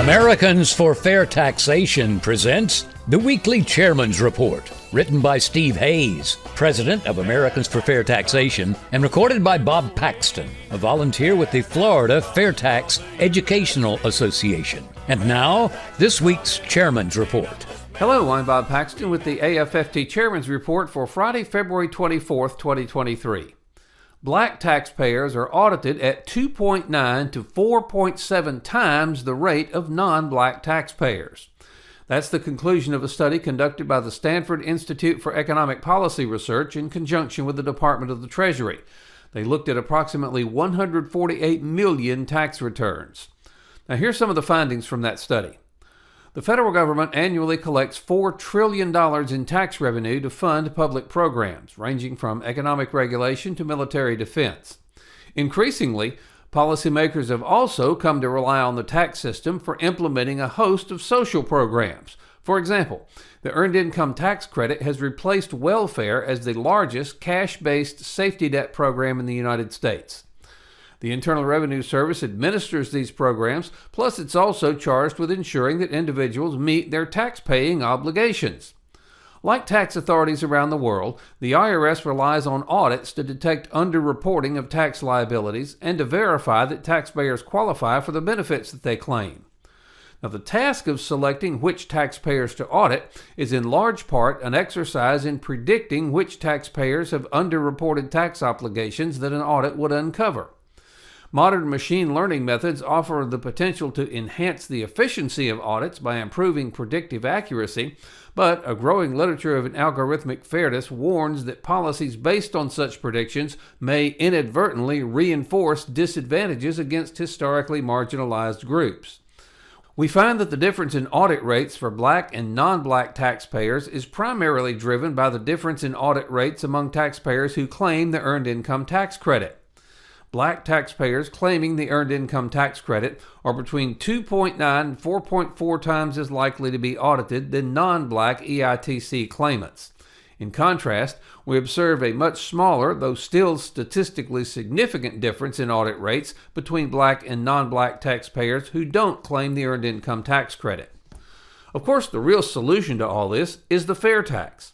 Americans for Fair Taxation presents the Weekly Chairman's Report, written by Steve Hayes, president of Americans for Fair Taxation, and recorded by Bob Paxton, a volunteer with the Florida FAIRtax Educational Association. And now, this week's Chairman's Report. Hello, I'm Bob Paxton with the AFFT Chairman's Report for Friday, February 24th, 2023. Black taxpayers are audited at 2.9 to 4.7 times the rate of non-black taxpayers. That's the conclusion of a study conducted by the Stanford Institute for Economic Policy Research in conjunction with the Department of the Treasury. They looked at approximately 148 million tax returns. Now, here's some of the findings from that study. The federal government annually collects $4 trillion in tax revenue to fund public programs, ranging from economic regulation to military defense. Increasingly, policymakers have also come to rely on the tax system for implementing a host of social programs. For example, the Earned Income Tax Credit has replaced welfare as the largest cash-based safety net program in the United States. The Internal Revenue Service administers these programs, plus it's also charged with ensuring that individuals meet their tax-paying obligations. Like tax authorities around the world, the IRS relies on audits to detect underreporting of tax liabilities and to verify that taxpayers qualify for the benefits that they claim. Now, the task of selecting which taxpayers to audit is in large part an exercise in predicting which taxpayers have underreported tax obligations that an audit would uncover. Modern machine learning methods offer the potential to enhance the efficiency of audits by improving predictive accuracy, but a growing literature of algorithmic fairness warns that policies based on such predictions may inadvertently reinforce disadvantages against historically marginalized groups. We find that the difference in audit rates for black and non-black taxpayers is primarily driven by the difference in audit rates among taxpayers who claim the Earned Income Tax Credit. Black taxpayers claiming the Earned Income Tax Credit are between 2.9 and 4.4 times as likely to be audited than non-black EITC claimants. In contrast, we observe a much smaller, though still statistically significant difference in audit rates between black and non-black taxpayers who don't claim the Earned Income Tax Credit. Of course, the real solution to all this is the fair tax.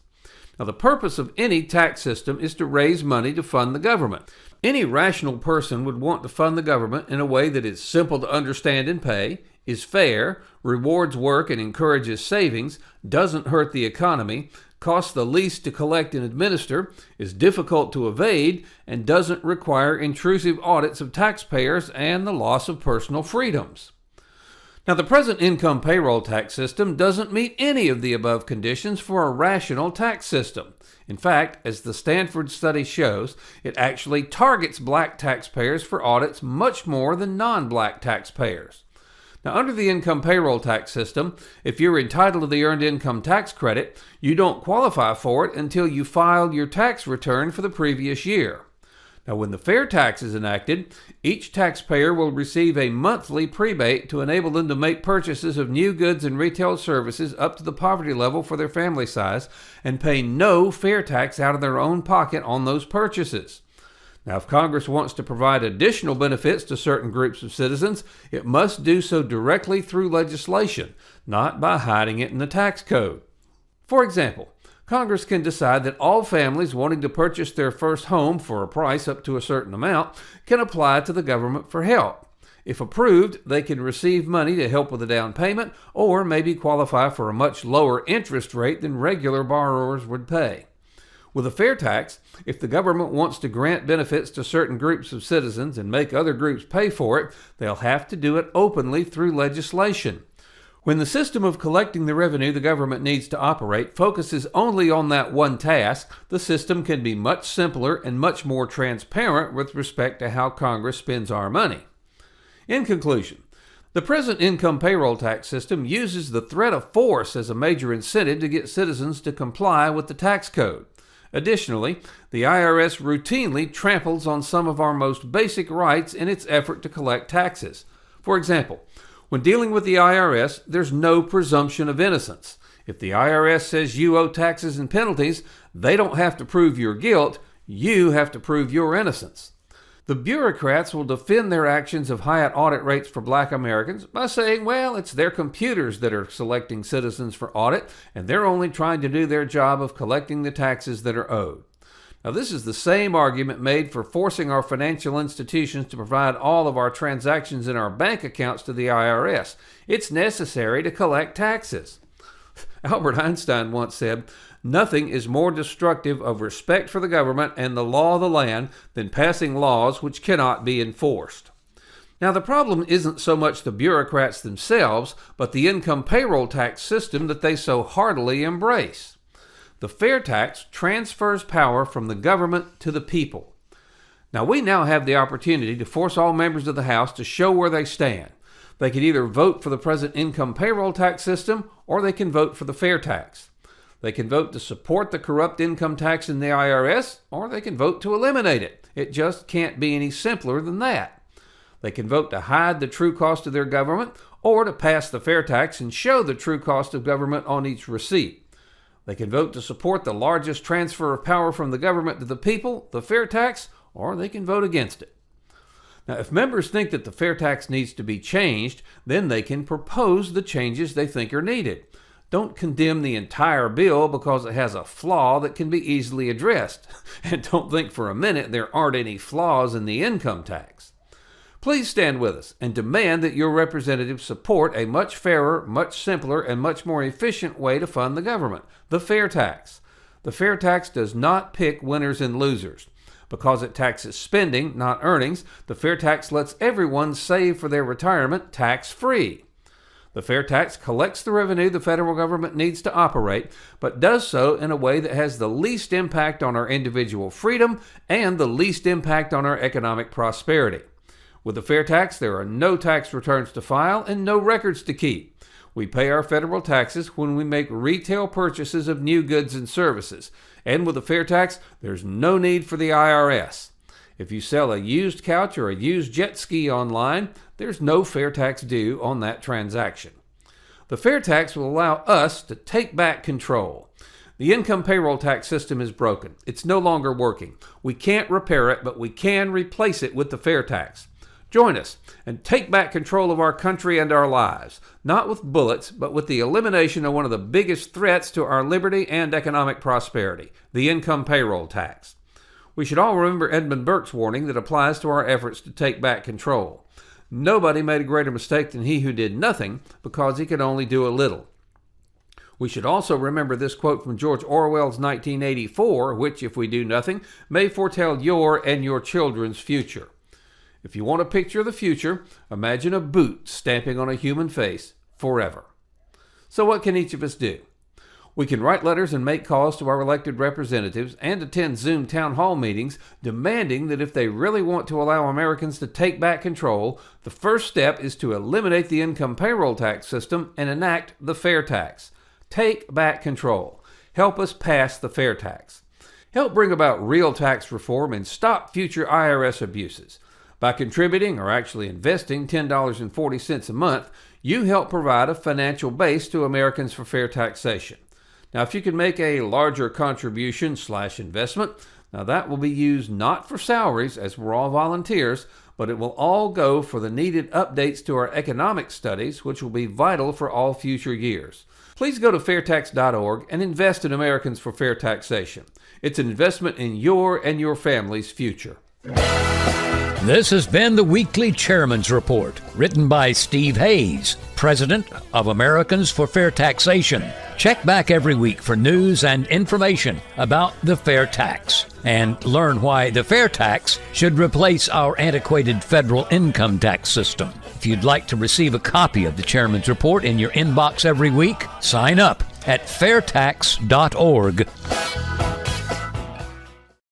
Now, the purpose of any tax system is to raise money to fund the government. Any rational person would want to fund the government in a way that is simple to understand and pay, is fair, rewards work and encourages savings, doesn't hurt the economy, costs the least to collect and administer, is difficult to evade, and doesn't require intrusive audits of taxpayers and the loss of personal freedoms. Now, the present income payroll tax system doesn't meet any of the above conditions for a rational tax system. In fact, as the Stanford study shows, it actually targets black taxpayers for audits much more than non-black taxpayers. Now, under the income payroll tax system, if you're entitled to the Earned Income Tax Credit, you don't qualify for it until you filed your tax return for the previous year. Now, when the fair tax is enacted, each taxpayer will receive a monthly prebate to enable them to make purchases of new goods and retail services up to the poverty level for their family size and pay no fair tax out of their own pocket on those purchases. Now, if Congress wants to provide additional benefits to certain groups of citizens, it must do so directly through legislation, not by hiding it in the tax code. For example, Congress can decide that all families wanting to purchase their first home for a price up to a certain amount can apply to the government for help. If approved, they can receive money to help with a down payment or maybe qualify for a much lower interest rate than regular borrowers would pay. With a fair tax, if the government wants to grant benefits to certain groups of citizens and make other groups pay for it, they'll have to do it openly through legislation. When the system of collecting the revenue the government needs to operate focuses only on that one task, the system can be much simpler and much more transparent with respect to how Congress spends our money. In conclusion, the present income payroll tax system uses the threat of force as a major incentive to get citizens to comply with the tax code. Additionally, the IRS routinely tramples on some of our most basic rights in its effort to collect taxes. For example, when dealing with the IRS, there's no presumption of innocence. If the IRS says you owe taxes and penalties, they don't have to prove your guilt, you have to prove your innocence. The bureaucrats will defend their actions of high audit rates for black Americans by saying, well, it's their computers that are selecting citizens for audit, and they're only trying to do their job of collecting the taxes that are owed. Now, this is the same argument made for forcing our financial institutions to provide all of our transactions in our bank accounts to the IRS. It's necessary to collect taxes. Albert Einstein once said, "Nothing is more destructive of respect for the government and the law of the land than passing laws which cannot be enforced." Now, the problem isn't so much the bureaucrats themselves, but the income payroll tax system that they so heartily embrace. The fair tax transfers power from the government to the people. Now, we now have the opportunity to force all members of the House to show where they stand. They can either vote for the present income payroll tax system, or they can vote for the fair tax. They can vote to support the corrupt income tax in the IRS, or they can vote to eliminate it. It just can't be any simpler than that. They can vote to hide the true cost of their government, or to pass the fair tax and show the true cost of government on each receipt. They can vote to support the largest transfer of power from the government to the people, the fair tax, or they can vote against it. Now, if members think that the fair tax needs to be changed, then they can propose the changes they think are needed. Don't condemn the entire bill because it has a flaw that can be easily addressed. And don't think for a minute there aren't any flaws in the income tax. Please stand with us and demand that your representatives support a much fairer, much simpler, and much more efficient way to fund the government, the fair tax. The fair tax does not pick winners and losers. Because it taxes spending, not earnings, the fair tax lets everyone save for their retirement tax-free. The fair tax collects the revenue the federal government needs to operate, but does so in a way that has the least impact on our individual freedom and the least impact on our economic prosperity. With the fair tax, there are no tax returns to file and no records to keep. We pay our federal taxes when we make retail purchases of new goods and services. And with the fair tax, there's no need for the IRS. If you sell a used couch or a used jet ski online, there's no fair tax due on that transaction. The fair tax will allow us to take back control. The income payroll tax system is broken. It's no longer working. We can't repair it, but we can replace it with the fair tax. Join us and take back control of our country and our lives, not with bullets, but with the elimination of one of the biggest threats to our liberty and economic prosperity, the income payroll tax. We should all remember Edmund Burke's warning that applies to our efforts to take back control. Nobody made a greater mistake than he who did nothing because he could only do a little. We should also remember this quote from George Orwell's 1984, which, if we do nothing, may foretell your and your children's future. If you want a picture of the future, imagine a boot stamping on a human face forever. So what can each of us do? We can write letters and make calls to our elected representatives and attend Zoom town hall meetings demanding that if they really want to allow Americans to take back control, the first step is to eliminate the income payroll tax system and enact the fair tax. Take back control. Help us pass the fair tax. Help bring about real tax reform and stop future IRS abuses. By contributing, or actually investing, $10.40 a month, you help provide a financial base to Americans for fair taxation. Now, if you can make a larger contribution/investment, now that will be used not for salaries, as we're all volunteers, but it will all go for the needed updates to our economic studies, which will be vital for all future years. Please go to FAIRtax.org and invest in Americans for Fair Taxation. It's an investment in your and your family's future. This has been the Weekly Chairman's Report, written by Steve Hayes, President of Americans for Fair Taxation. Check back every week for news and information about the fair tax, and learn why the fair tax should replace our antiquated federal income tax system. If you'd like to receive a copy of the Chairman's Report in your inbox every week, sign up at FAIRtax.org.